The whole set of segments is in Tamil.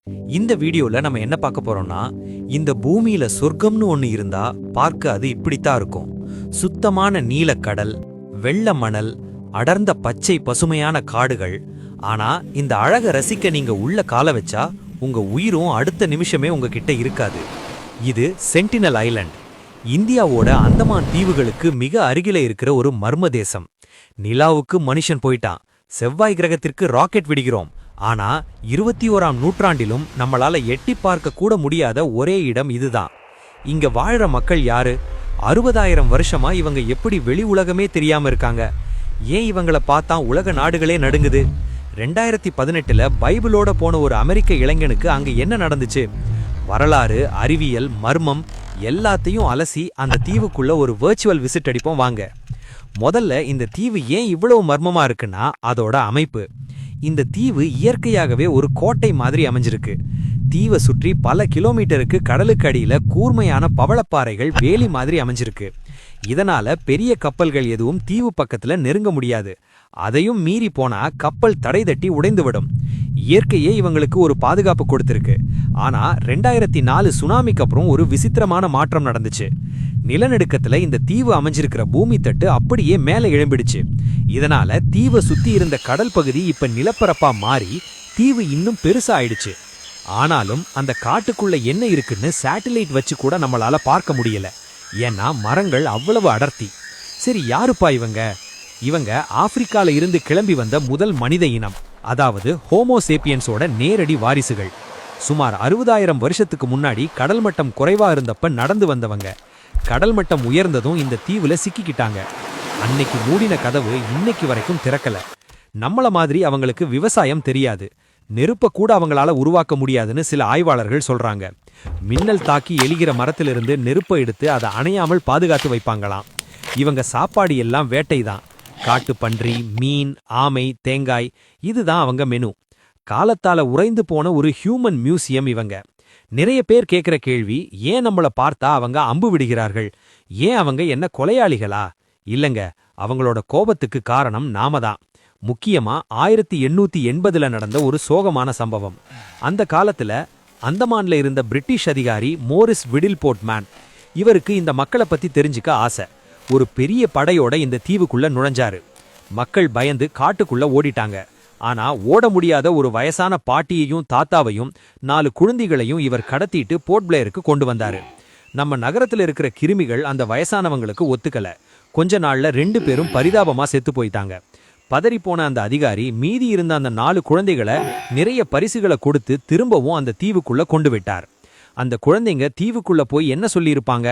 இந்த வீடியோல நம்ம என்ன பார்க்க போறோம்னா, இந்த பூமியில சொர்க்கம்னு ஒண்ணு இருந்தா பார்க்க அது இப்படித்தான் இருக்கும். சுத்தமான நீலக்கடல், வெள்ள மணல், அடர்ந்த பச்சை பசுமையான காடுகள். ஆனா இந்த அழக ரசிக்க நீங்க உள்ள கால வச்சா உங்க உயிரும் அடுத்த நிமிஷமே உங்ககிட்ட இருக்காது. இது சென்டினல் ஐலண்ட். இந்தியாவோட அந்தமான் தீவுகளுக்கு மிக அருகில இருக்கிற ஒரு மர்ம தேசம். நிலாவுக்கு மனுஷன் போயிட்டான், செவ்வாய் கிரகத்திற்கு ராக்கெட் விடுகிறோம். ஆனா 21ஆம் நூற்றாண்டிலும் நம்மளால எட்டி பார்க்க கூட முடியாத ஒரே இடம் இதுதான். இங்க வாழற மக்கள் யாரு? 60,000 வருஷமா இவங்க எப்படி வெளி உலகமே தெரியாம இருக்காங்க? ஏன் இவங்கள பார்த்தா உலக நாடுகளே நடுங்குது? 2018ல பைபிளோட போன ஒரு அமெரிக்க இளைஞனுக்கு அங்க என்ன நடந்துச்சு? வரலாறு, அறிவியல், மர்மம் எல்லாத்தையும் அலசி அந்த தீவுக்குள்ள ஒரு வெர்ச்சுவல் விசிட் அடிப்போம் வாங்க. முதல்ல இந்த தீவு ஏன் இவ்வளவு மர்மமா இருக்குன்னா அதோட அமைப்பு. இந்த தீவு இயற்கையாகவே ஒரு கோட்டை மாதிரி அமைஞ்சிருக்கு. தீவை சுற்றி பல கிலோமீட்டருக்கு கடலுக்கு அடியில கூர்மையான பவளப்பாறைகள் வேலி மாதிரி அமைஞ்சிருக்கு. இதனால பெரிய கப்பல்கள் எதுவும் தீவு பக்கத்துல நெருங்க முடியாது. அதையும் மீறி போனா கப்பல் தடை தட்டி உடைந்துவிடும். இயற்கையே இவங்களுக்கு ஒரு பாதுகாப்பு கொடுத்திருக்கு. ஆனா 2004 சுனாமிக்கு அப்புறம் ஒரு விசித்திரமான மாற்றம் நடந்துச்சு. நிலநடுக்கத்துல இந்த தீவு அமைஞ்சிருக்கிற பூமி தட்டு அப்படியே மேல எழும்பிடுச்சு. இதனால தீவை சுத்தி இருந்த கடல் பகுதி இப்ப நிலப்பரப்பா மாறி தீவு இன்னும் பெருசா ஆயிடுச்சு. ஆனாலும் அந்த காட்டுக்குள்ள என்ன இருக்குன்னு சேட்டலைட் வச்சு கூட நம்மளால பார்க்க முடியல. ஏன்னா மரங்கள் அவ்வளவு அடர்த்தி. சரி, யாருப்பா இவங்க? இவங்க ஆப்பிரிக்கால இருந்து கிளம்பி வந்த முதல் மனித இனம், அதாவது ஹோமோசேப்பியன்ஸோட நேரடி வாரிசுகள். சுமார் 60,000 வருஷத்துக்கு முன்னாடி கடல் மட்டம் குறைவா இருந்தப்ப நடந்து வந்தவங்க. கடல் மட்டம் உயர்ந்ததும் இந்த தீவுல சிக்கிக்கிட்டாங்க. அன்னைக்கு மூடின கதவு இன்னைக்கு வரைக்கும் திறக்கல. நம்மள மாதிரி அவங்களுக்கு விவசாயம் தெரியாது, நெருப்ப கூட அவங்களால உருவாக்க முடியாதுன்னு சில ஆய்வாளர்கள் சொல்றாங்க. மின்னல் தாக்கி எலிகிற மரத்திலிருந்து நெருப்பை எடுத்து அதை அணையாமல் பாதுகாத்து வைப்பாங்களாம். இவங்க சாப்பாடு எல்லாம் வேட்டைதான். காட்டு பன்றி, மீன், ஆமை, தேங்காய், இதுதான் அவங்க மெனு. காலத்தால உறைந்து போன ஒரு ஹியூமன் மியூசியம் இவங்க. நிறைய பேர் கேட்கிற கேள்வி, ஏன் நம்மள பார்த்தா அவங்க அம்பு விடுகிறார்கள்? ஏன் அவங்க என்ன கொலையாளிகளா? இல்லங்க, அவங்களோட கோபத்துக்கு காரணம் நாம தான். முக்கியமா 1880ல நடந்த ஒரு சோகமான சம்பவம். அந்த காலத்துல அந்தமான்ல இருந்த பிரிட்டிஷ் அதிகாரி மோரிஸ் விடில்போர்ட் மேன், இவருக்கு இந்த மக்களை பத்தி தெரிஞ்சுக்க ஆசை. ஒரு பெரிய படையோட இந்த தீவுக்குள்ள நுழைஞ்சாரு. மக்கள் பயந்து காட்டுக்குள்ள ஓடிட்டாங்க. ஆனா ஓட முடியாத ஒரு வயசான பாட்டியையும் தாத்தாவையும் 4 குழந்தைகளையும் இவர் கடத்திட்டு போர்ட் பிளேயருக்கு கொண்டு வந்தாரு. நம்ம நகரத்துல இருக்கிற கிருமிகள் அந்த வயசானவங்களுக்கு ஒத்துக்கல. கொஞ்ச நாள்ல 2 பேரும் பரிதாபமா செத்து போயிட்டாங்க. பதறிப்போன அந்த அதிகாரி மீதி இருந்த அந்த 4 குழந்தைகளை நிறைய பரிசுகளை கொடுத்து திரும்பவும் அந்த தீவுக்குள்ள கொண்டு விட்டார். அந்த குழந்தைங்க தீவுக்குள்ள போய் என்ன சொல்லியிருப்பாங்க?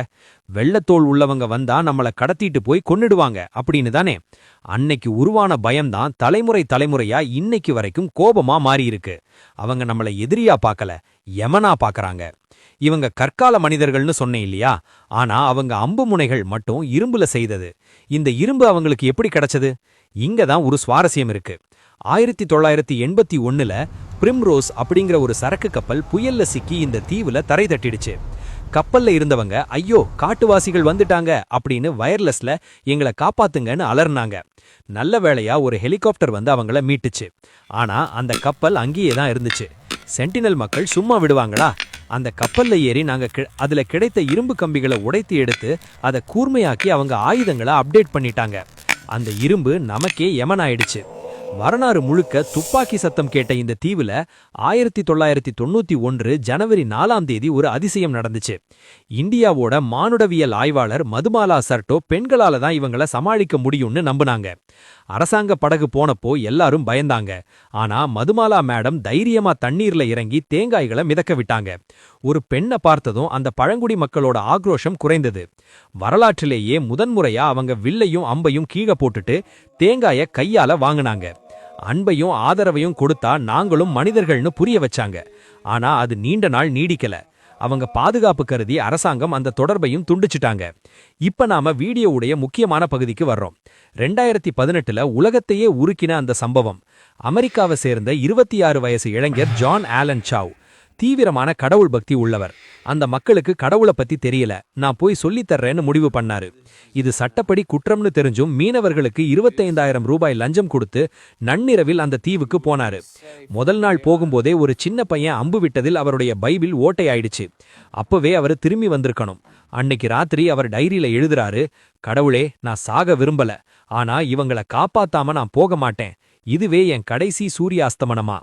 வெள்ளத்தோல் உள்ளவங்க வந்தா நம்மளை கடத்திட்டு போய் கொன்னுடுவாங்க அப்படின்னு தானே. அன்னைக்கு உருவான பயம்தான் தலைமுறை தலைமுறையா இன்னைக்கு வரைக்கும் கோபமா மாறியிருக்கு. அவங்க நம்மளை எதிரியா பார்க்கல, யமனா பார்க்கறாங்க. இவங்க கற்கால மனிதர்கள்னு சொன்னேன் இல்லையா? ஆனா அவங்க அம்பு முனைகள் மட்டும் இரும்புல செய்தது. இந்த இரும்பு அவங்களுக்கு எப்படி கிடைச்சது? இங்கதான் ஒரு சுவாரஸ்யம் இருக்கு. 1981ல பிரிம்ரோஸ் அப்படிங்கிற ஒரு சரக்கு கப்பல் புயல்ல சிக்கி இந்த தீவுல தரை தட்டிடுச்சு. கப்பல்ல இருந்தவங்க, ஐயோ காட்டுவாசிகள் வந்துட்டாங்க அப்படின்னு வயர்லெஸ்ல எங்களை காப்பாத்துங்கன்னு அலர்னாங்க. நல்ல வேளையா ஒரு ஹெலிகாப்டர் வந்து அவங்கள மீட்டுச்சு. ஆனா அந்த கப்பல் அங்கேயே தான் இருந்துச்சு. சென்டினல் மக்கள் சும்மா விடுவாங்களா? அந்த கப்பல்ல ஏறி நாங்க அதுல கிடைத்த இரும்பு கம்பிகளை உடைத்து எடுத்து அதை கூர்மையாக்கி அவங்க ஆயுதங்களை அப்டேட் பண்ணிட்டாங்க. அந்த இரும்பு நமக்கே யமன் ஆயிடுச்சு. வரலாறு முழுக்க துப்பாக்கி சத்தம் கேட்ட இந்த தீவுல 1991 ஜனவரி 4ஆம் தேதி ஒரு அதிசயம் நடந்துச்சு. இந்தியாவோட மானுடவியல் ஆய்வாளர் மதுமாலா சர்டோ பெண்களால தான் இவங்கள சமாளிக்க முடியும்னு நம்புனாங்க. அரசாங்க படகு போனப்போ எல்லாரும் பயந்தாங்க. ஆனா மதுமாலா மேடம் தைரியமா தண்ணீர்ல இறங்கி தேங்காய்களை மிதக்க விட்டாங்க. ஒரு பெண்ணை பார்த்ததும் அந்த பழங்குடி மக்களோட ஆக்ரோஷம் குறைந்தது. வரலாற்றிலேயே முதன்முறையா அவங்க வில்லையும் அம்பையும் கீழே போட்டுட்டு தேங்காய கையால வாங்கினாங்க. அன்பையும் ஆதரவையும் கொடுத்தா நாங்களும் மனிதர்கள்னு புரிய வச்சாங்க. ஆனா அது நீண்ட நாள் நீடிக்கல. அவங்க பாதுகாப்பு கருதி அரசாங்கம் அந்த தொடர்பையும் துண்டிச்சிட்டாங்க. இப்ப நாம வீடியோவுடைய முக்கியமான பகுதிக்கு வர்றோம். 2018ல உலகத்தையே உருக்கின அந்த சம்பவம். அமெரிக்காவை சேர்ந்த 26 வயசு இளைஞர் ஜான் ஆலன் சாவ் தீவிரமான கடவுள் பக்தி உள்ளவர். அந்த மக்களுக்கு கடவுளை பத்தி தெரியல, நான் போய் சொல்லித்தர்றேன்னு முடிவு பண்ணாரு. இது சட்டப்படி குற்றம்னு தெரிஞ்சும் மீனவர்களுக்கு 25,000 ரூபாய் லஞ்சம் கொடுத்து நன்னிரவில் அந்த தீவுக்கு போனாரு. முதல் நாள் போகும்போதே ஒரு சின்ன பையன் அம்பு விட்டதில் அவருடைய பைபிள் ஓட்டை ஆயிடுச்சு. அப்பவே அவர் திரும்பி வந்திருக்கணும். அன்னைக்கு ராத்திரி அவர் டைரியில எழுதுறாரு, கடவுளே, நான் சாக விரும்பல, ஆனா இவங்கள காப்பாத்தாம நான் போக மாட்டேன். இதுவே என் கடைசி சூரியாஸ்தமனமா.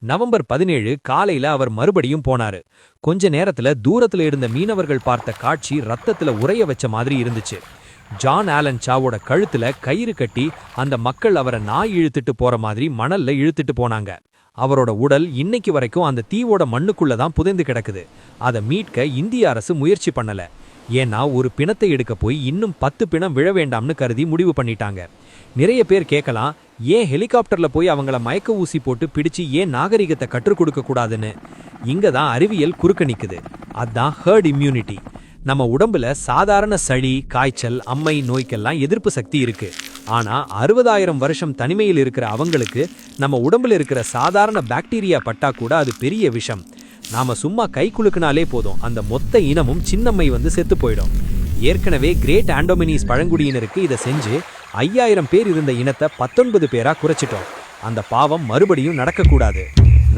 நவம்பர் 17 காலையில அவர் மறுபடியும் போனாரு. கொஞ்ச நேரத்துல தூரத்துல இருந்த மீனவர்கள் பார்த்த காட்சி ரத்தத்துல உறைய வச்ச மாதிரி இருந்துச்சு. ஜான் ஆலன் சாவோட கழுத்துல கயிறு கட்டி அந்த மக்கள் அவரை நாய் இழுத்துட்டு போற மாதிரி மணல்ல இழுத்துட்டு போனாங்க. அவரோட உடல் இன்னைக்கு வரைக்கும் அந்த தீவோட மண்ணுக்குள்ள தான் புதைந்து கிடக்குது. அதை மீட்க இந்திய அரசு முயற்சி பண்ணல. ஏன்னா ஒரு பிணத்தை எடுக்க போய் இன்னும் 10 பிணம் விழ வேண்டாம்னு கருதி முடிவு பண்ணிட்டாங்க. நிறைய பேர் கேட்கலாம், ஏன் ஹெலிகாப்டர்ல போய் அவங்கள மயக்க ஊசி போட்டு பிடிச்சு ஏன் நாகரிகத்தை கற்றுக் கொடுக்க கூடாதுன்னு. இங்க தான் அறிவியல் குறுக்க நிக்குது. அதான் ஹர்ட் இம்யூனிட்டி. நம்ம உடம்புல சாதாரண சளி, காய்ச்சல், அம்மை நோய்க்கெல்லாம் எதிர்ப்பு சக்தி இருக்கு. ஆனா 60,000 வருஷம் தனிமையில் இருக்கிற அவங்களுக்கு நம்ம உடம்புல இருக்கிற சாதாரண பாக்டீரியா பட்டா கூட அது பெரிய விஷம். நாம சும்மா கை குலுக்குனாலே போதும், அந்த மொத்த இனமும் சின்னம்மை வந்து செத்து போயிடும். ஏற்கனவே கிரேட் ஆண்டோமினிஸ் பழங்குடியினருக்கு இதை செஞ்சு 5,000 பேர் இருந்த இனத்தை 19 பேரா குறைச்சிட்டோம். அந்த பாவம் மறுபடியும் நடக்கக்கூடாது.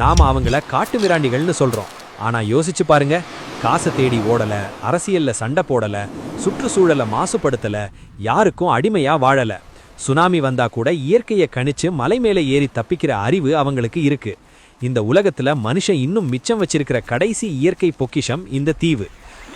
நாம அவங்கள காட்டு மிராண்டிகள்னு சொல்றோம். ஆனா யோசிச்சு பாருங்க, காசை தேடி ஓடல, அரசியல்ல சண்டை போடல, சுற்றுச்சூழலை மாசுபடுத்தல, யாருக்கும் அடிமையா வாழல. சுனாமி வந்தா கூட இயற்கையை கணிச்சு மலை மேலே ஏறி தப்பிக்கிற அறிவு அவங்களுக்கு இருக்கு. இந்த உலகத்துல மனுஷன் இன்னும் மிச்சம் வச்சிருக்கிற கடைசி இயற்கை பொக்கிஷம் இந்த தீவு.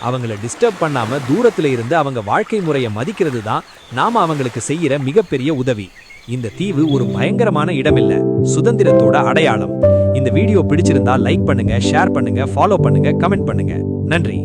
அவங்கள டிஸ்டர்ப் பண்ணாம தூரத்துல இருந்து அவங்க வாழ்க்கை முறையை மதிக்கிறது தான் நாம அவங்களுக்கு செய்யற மிகப்பெரிய உதவி. இந்த தீவு ஒரு பயங்கரமான இடமில்ல, சுதந்திரத்தோட அடையாளம். இந்த வீடியோ பிடிச்சிருந்தா லைக் பண்ணுங்க, ஷேர் பண்ணுங்க, ஃபாலோ பண்ணுங்க, கமெண்ட் பண்ணுங்க. நன்றி.